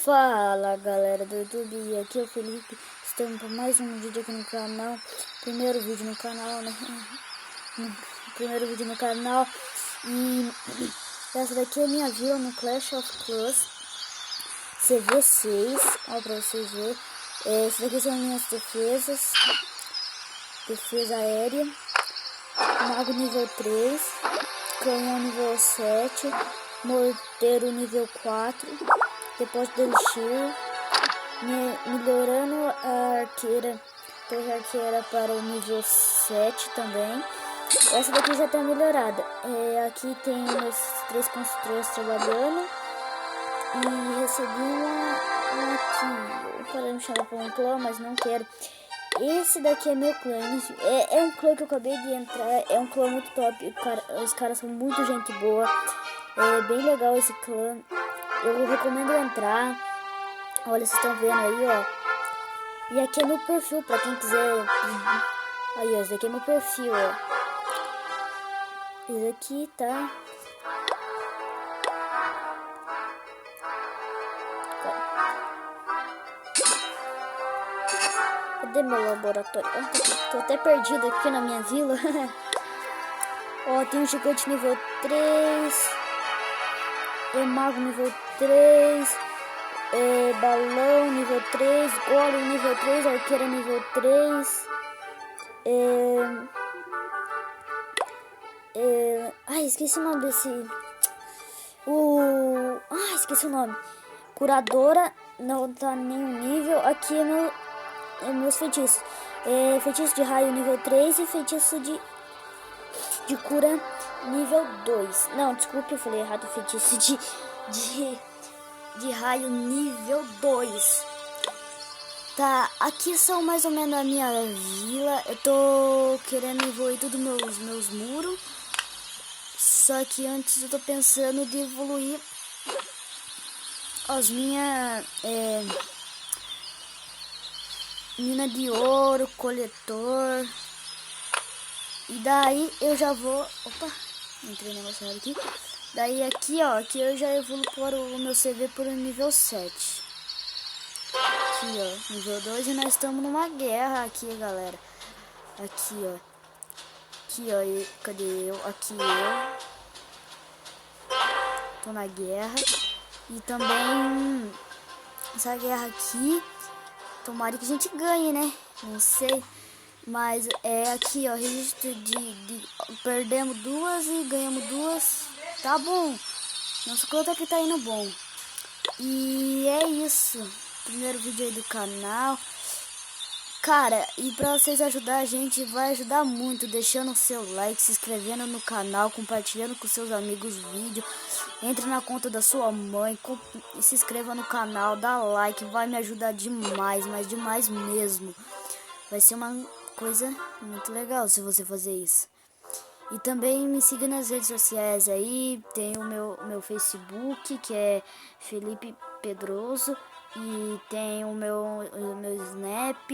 Fala galera do YouTube, e aqui é o Felipe. Estamos para mais um vídeo aqui no canal. Primeiro vídeo no canal, né? Primeiro vídeo no canal. E essa daqui é a minha vila no Clash of Clans CV6. Olha pra vocês verem. Essas daqui são minhas defesas. Defesa aérea. Mago nível 3. Canhão nível 7. Morteiro nível 4. Depósito de elixir, melhorando a arqueira, torre arqueira para o nível 7 também. Essa daqui já está melhorada. Aqui tem os 3 construtores trabalhando. E recebi uma aqui. Eu quero me chamar para um clã, mas não quero. Esse daqui é meu clã. É um clã que eu acabei de entrar. É um clã muito top. Os caras são muito gente boa. É bem legal esse clã. Eu recomendo entrar. Olha, vocês estão vendo aí, ó. E aqui é meu perfil, pra quem quiser. Aí, ó, esse aqui é meu perfil, ó. Esse aqui, tá? Cadê meu laboratório? Tô até perdido aqui na minha vila. Ó, tem um gigante nível 3. Mago nível 3, balão nível 3, golem nível 3, arqueira nível 3, esqueci o nome desse, esqueci o nome, curadora, não tá nenhum nível. Aqui é meus feitiços, feitiço de raio nível 3 e feitiço de cura nível 2. Não, desculpe, eu falei errado. Feitiço de raio nível 2. Tá, aqui são mais ou menos a minha vila. Eu tô querendo evoluir todos meus muros. Só que antes eu tô pensando de evoluir as minhas mina de ouro, coletor. E daí eu já vou... Opa, entrei no negócio errado aqui. Daí aqui, ó, aqui eu já evoluo para o meu CV por nível 7. Aqui, ó, nível 2 e nós estamos numa guerra aqui, galera. Aqui, ó. Aqui, ó, e cadê eu? Aqui eu. Tô na guerra. E também essa guerra aqui, tomara que a gente ganhe, né? Não sei. Mas é aqui, ó, registro de perdemos 2 e ganhamos 2. Tá bom. Nossa conta aqui tá indo bom. E é isso. Primeiro vídeo aí do canal. Cara, e pra vocês ajudar a gente, vai ajudar muito deixando o seu like, se inscrevendo no canal, compartilhando com seus amigos o vídeo. Entre na conta da sua mãe, se inscreva no canal, dá like, vai me ajudar demais, mas demais mesmo. Vai ser uma coisa muito legal se você fazer isso. E também me siga nas redes sociais aí. Tem o meu Facebook, que é Felipe Pedroso. E tem o meu Snap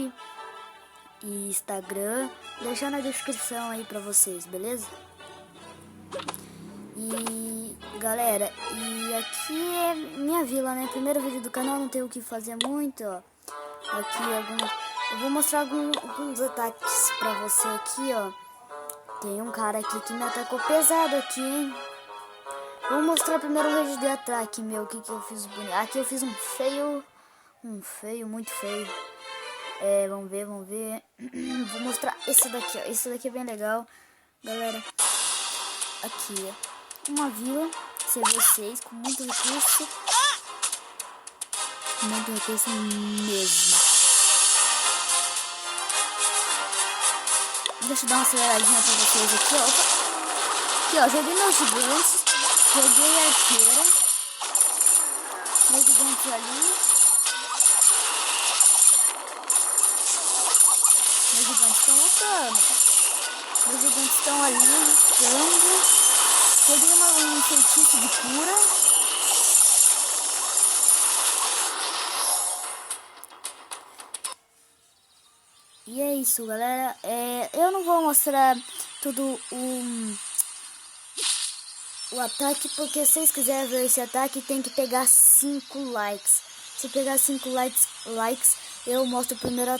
e Instagram. Deixar na descrição aí pra vocês, beleza? E galera, e aqui é minha vila, né? Primeiro vídeo do canal, não tem o que fazer muito, ó. Aqui eu vou mostrar alguns ataques pra você aqui, ó. Tem um cara aqui que me atacou pesado aqui, hein? Vou mostrar primeiro o registro de ataque meu, o que eu fiz bonito. Aqui eu fiz um feio, muito feio. Vamos ver. Vou mostrar esse daqui, ó. Esse daqui é bem legal, galera. Aqui, ó. Uma vila CV6 com muito recurso. Muito recurso mesmo. Deixa eu dar uma aceleradinha pra vocês aqui, ó. Aqui, ó, joguei meus gigantes. Joguei a arqueira. Meus gigantes ali. Meus gigantes estão lutando. Meus gigantes estão ali lutando. Joguei um feitiço de cura. E é isso, galera. Eu não vou mostrar tudo o ataque, porque se vocês quiserem ver esse ataque, tem que pegar 5 likes. Se pegar 5 likes, eu mostro primeiro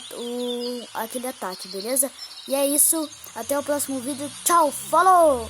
aquele ataque, beleza? E é isso, até o próximo vídeo. Tchau, falou!